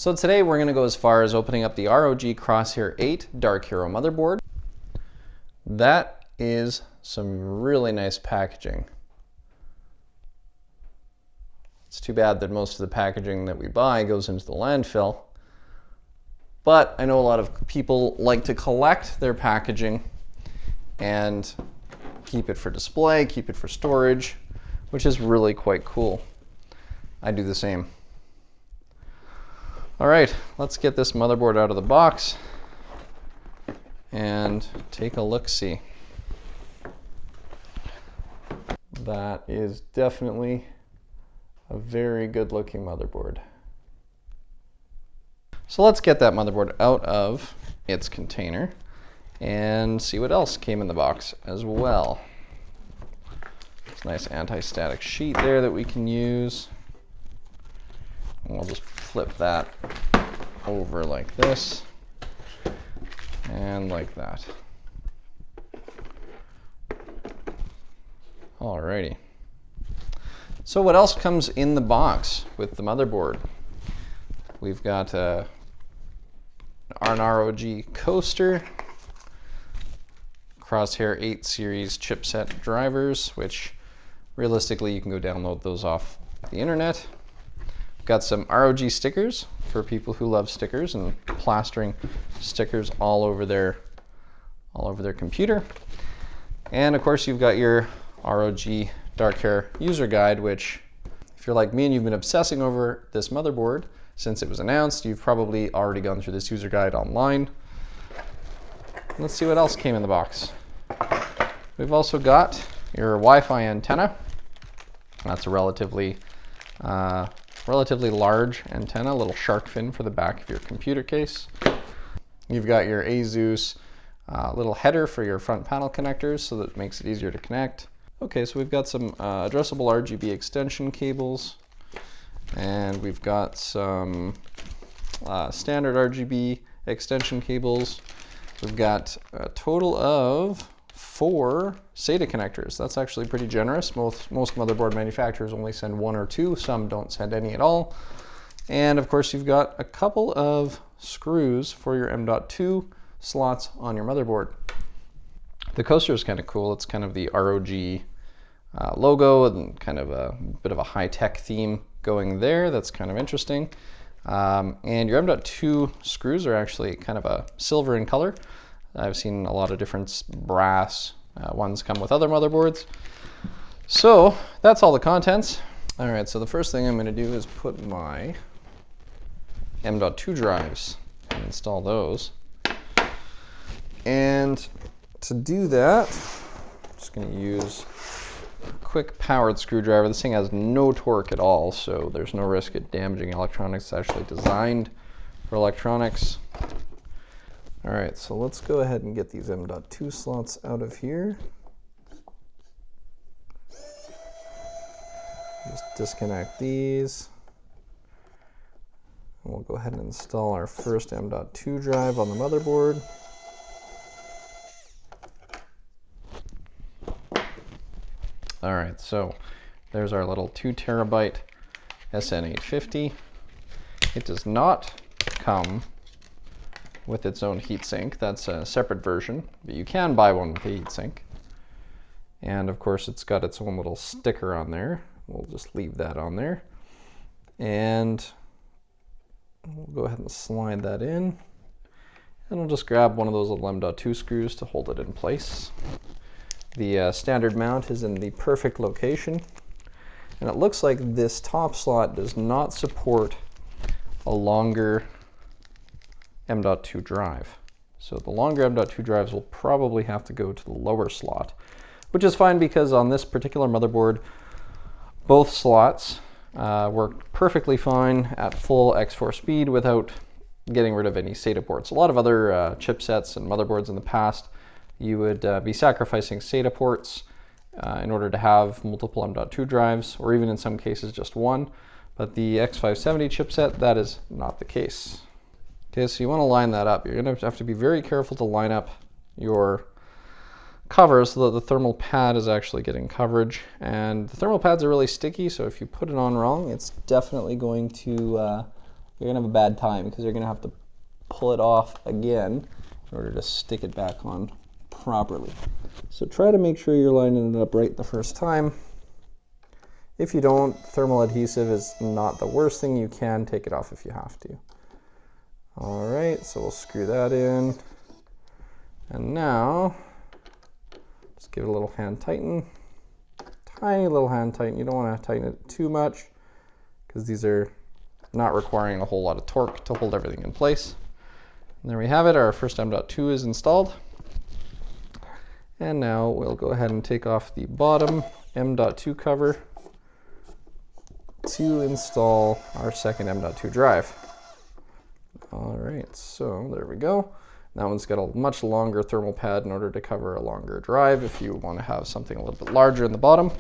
So today we're going to go as far as opening up the ROG Crosshair 8 Dark Hero motherboard. That is some really nice packaging. It's too bad that most of the packaging that we buy goes into the landfill. But I know a lot of people like to collect their packaging and keep it for display, keep it for storage, which is really quite cool. I do the same. All right, let's get this motherboard out of the box and take a look-see. That is definitely a very good looking motherboard. So let's get that motherboard out of its container and see what else came in the box as well. It's a nice anti-static sheet there that we can use. And we'll just flip that over like this and like that. Alrighty. So what else comes in the box with the motherboard? We've got an ROG coaster, Crosshair 8 series chipset drivers, which realistically you can go download those off the internet. Got some ROG stickers for people who love stickers and plastering stickers all over their computer. And of course you've got your ROG Dark Hair user guide, which if you're like me and you've been obsessing over this motherboard since it was announced, you've probably already gone through this user guide online. Let's see what else came in the box. We've also got your Wi-Fi antenna. That's a relatively large antenna, a little shark fin for the back of your computer case. You've got your ASUS little header for your front panel connectors, so that it makes it easier to connect. Okay, so we've got some addressable RGB extension cables, and we've got some standard RGB extension cables. We've got a total of 4 SATA connectors. That's actually pretty generous. Most motherboard manufacturers only send 1 or 2. Some don't send any at all. And of course you've got a couple of screws for your M.2 slots on your motherboard. The coaster is kind of cool. It's kind of the ROG logo and kind of a bit of a high-tech theme going there. That's kind of interesting. And your M.2 screws are actually kind of a silver in color. I've seen a lot of different brass ones come with other motherboards. So that's all the contents. All right, so the first thing I'm going to do is put my M.2 drives and install those. And to do that, I'm just going to use a quick powered screwdriver. This thing has no torque at all, so there's no risk of damaging electronics. It's actually designed for electronics. All right, so let's go ahead and get these M.2 slots out of here. Just disconnect these. And we'll go ahead and install our first M.2 drive on the motherboard. All right, so there's our little 2 terabyte SN850. It does not come with its own heatsink. That's a separate version, but you can buy one with a heatsink. And of course it's got its own little sticker on there. We'll just leave that on there. And we'll go ahead and slide that in. And we'll just grab one of those little M.2 screws to hold it in place. The standard mount is in the perfect location. And it looks like this top slot does not support a longer M.2 drive. So the longer M.2 drives will probably have to go to the lower slot, which is fine because on this particular motherboard, both slots work perfectly fine at full X4 speed without getting rid of any SATA ports. A lot of other chipsets and motherboards in the past, you would be sacrificing SATA ports in order to have multiple M.2 drives, or even in some cases just one. But the X570 chipset, that is not the case. Okay, so you want to line that up. You're going to have to be very careful to line up your cover so that the thermal pad is actually getting coverage. And the thermal pads are really sticky, so if you put it on wrong, it's definitely going to you're gonna have a bad time because you're gonna have to pull it off again in order to stick it back on properly. So try to make sure you're lining it up right the first time. If you don't, thermal adhesive is not the worst thing. You can take it off if you have to. All right, so we'll screw that in. And now, just give it a little hand tighten. Tiny little hand tighten. You don't want to tighten it too much because these are not requiring a whole lot of torque to hold everything in place. And there we have it. Our first M.2 is installed. And now we'll go ahead and take off the bottom M.2 cover to install our second M.2 drive. All right, so there we go. That one's got a much longer thermal pad in order to cover a longer drive if you want to have something a little bit larger in the bottom.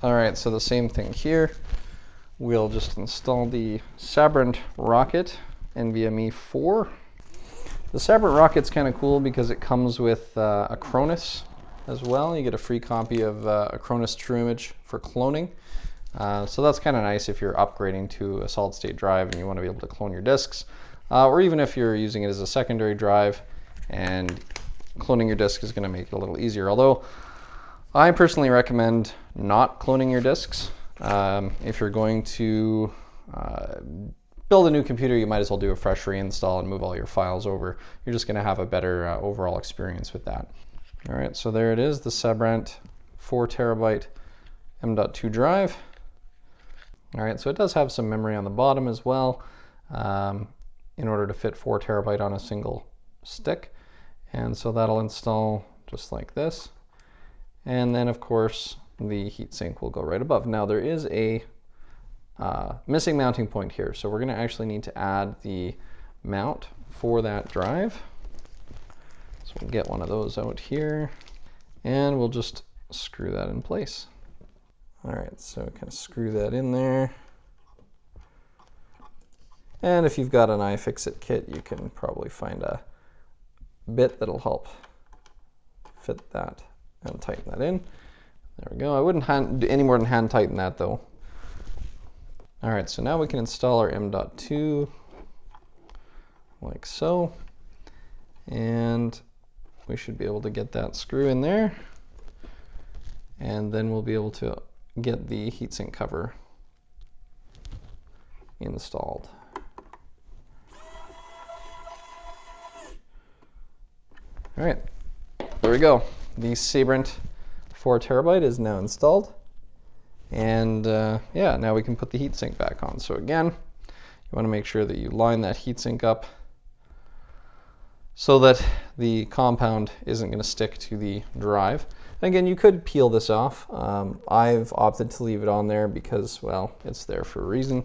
All right, so the same thing here. We'll just install the Sabrent Rocket NVMe 4. The Sabrent Rocket's kind of cool because it comes with Acronis as well. You get a free copy of Acronis True Image for cloning. So that's kind of nice if you're upgrading to a solid state drive and you want to be able to clone your disks. Or even if you're using it as a secondary drive and cloning your disk is going to make it a little easier. Although I personally recommend not cloning your disks. If you're going to build a new computer, you might as well do a fresh reinstall and move all your files over. You're just going to have a better overall experience with that. All right, so there it is, the Sabrent 4 terabyte M.2 drive. All right, so it does have some memory on the bottom as well in order to fit 4 terabyte on a single stick. And so that'll install just like this. And then of course, the heatsink will go right above. Now there is a missing mounting point here. So we're gonna actually need to add the mount for that drive. So we'll get one of those out here and we'll just screw that in place. All right, so kind of screw that in there. And if you've got an iFixit kit, you can probably find a bit that'll help fit that and tighten that in. There we go. I wouldn't do any more than hand tighten that though. All right, so now we can install our M.2 like so. And we should be able to get that screw in there. And then we'll be able to get the heatsink cover installed. All right, there we go. The Sabrent 4 terabyte is now installed. And yeah, now we can put the heatsink back on. So again, you want to make sure that you line that heatsink up so that the compound isn't going to stick to the drive. And again, you could peel this off. I've opted to leave it on there because, well, it's there for a reason.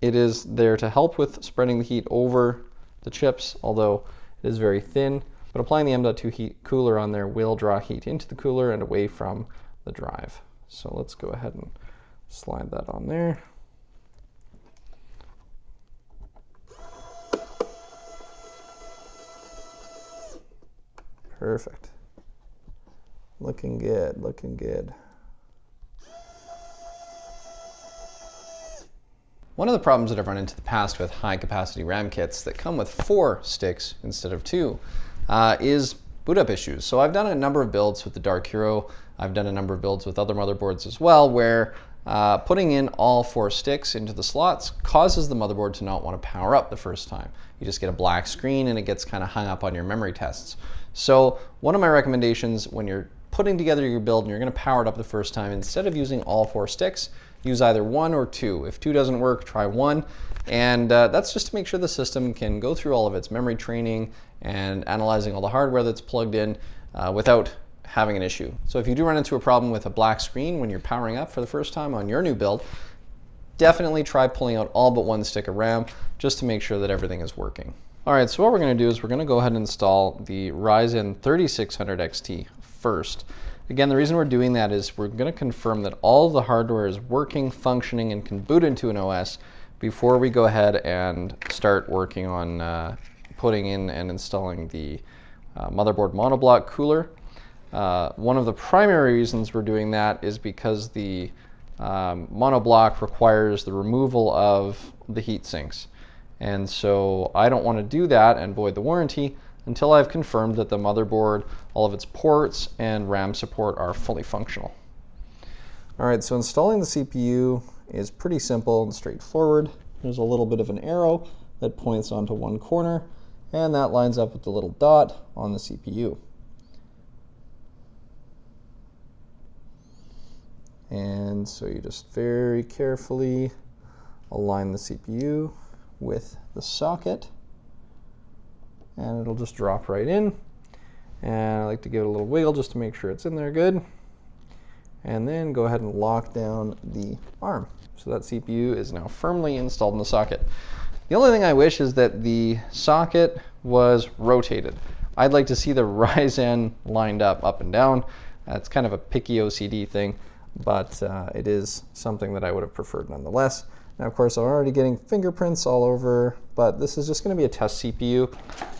It is there to help with spreading the heat over the chips, although it is very thin. But applying the M.2 heat cooler on there will draw heat into the cooler and away from the drive. So let's go ahead and slide that on there. Perfect. Looking good, looking good. One of the problems that I've run into in the past with high capacity RAM kits that come with 4 sticks instead of 2 is boot up issues. So I've done a number of builds with the Dark Hero. I've done a number of builds with other motherboards as well, where putting in all 4 sticks into the slots causes the motherboard to not want to power up the first time. You just get a black screen and it gets kind of hung up on your memory tests. So one of my recommendations when you're putting together your build and you're going to power it up the first time, instead of using all 4 sticks, use either 1 or 2. If 2 doesn't work, try 1. And that's just to make sure the system can go through all of its memory training and analyzing all the hardware that's plugged in without having an issue. So if you do run into a problem with a black screen when you're powering up for the first time on your new build, definitely try pulling out all but 1 stick of RAM just to make sure that everything is working. All right, so what we're going to do is we're going to go ahead and install the Ryzen 3600 XT first. Again, the reason we're doing that is we're going to confirm that all the hardware is working, functioning, and can boot into an OS before we go ahead and start working on putting in and installing the Motherboard Mono-block cooler. One of the primary reasons we're doing that is because the Mono-block requires the removal of the heat sinks. And so I don't want to do that and void the warranty until I've confirmed that the motherboard, all of its ports, and RAM support are fully functional. All right, so installing the CPU is pretty simple and straightforward. There's a little bit of an arrow that points onto one corner, and that lines up with the little dot on the CPU. And so you just very carefully align the CPU with the socket, and it'll just drop right in. And I like to give it a little wiggle just to make sure it's in there good. And then go ahead and lock down the arm. So that CPU is now firmly installed in the socket. The only thing I wish is that the socket was rotated. I'd like to see the Ryzen lined up and down. It's kind of a picky OCD thing, but it is something that I would have preferred nonetheless. Now, of course, I'm already getting fingerprints all over, but this is just going to be a test CPU.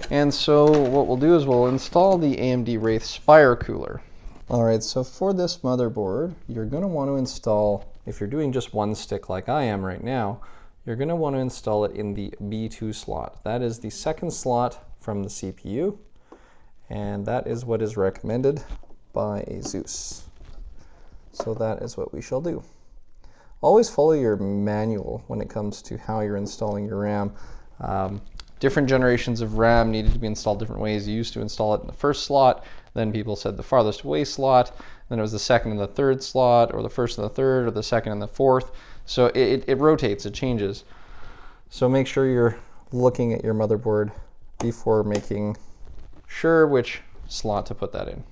And so what we'll do is we'll install the AMD Ryzen Spire cooler. All right, so for this motherboard, you're going to want to install, if you're doing just one stick like I am right now, you're going to want to install it in the B2 slot. That is the second slot from the CPU, and that is what is recommended by ASUS. So that is what we shall do. Always follow your manual when it comes to how you're installing your RAM. Different generations of RAM needed to be installed different ways. You used to install it in the first slot, then people said the farthest away slot, then it was the second and the third slot, or the first and the third, or the second and the fourth. So it rotates, it changes. So make sure you're looking at your motherboard before making sure which slot to put that in.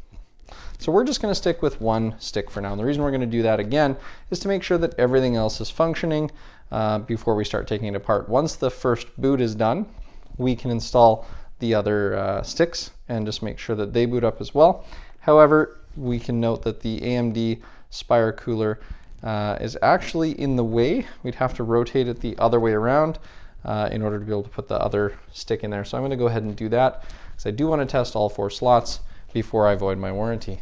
So we're just going to stick with one stick for now. And the reason we're going to do that again is to make sure that everything else is functioning before we start taking it apart. Once the first boot is done, we can install the other sticks and just make sure that they boot up as well. However, we can note that the AMD Spire cooler is actually in the way. We'd have to rotate it the other way around in order to be able to put the other stick in there. So I'm going to go ahead and do that because I do want to test all 4 slots before I void my warranty.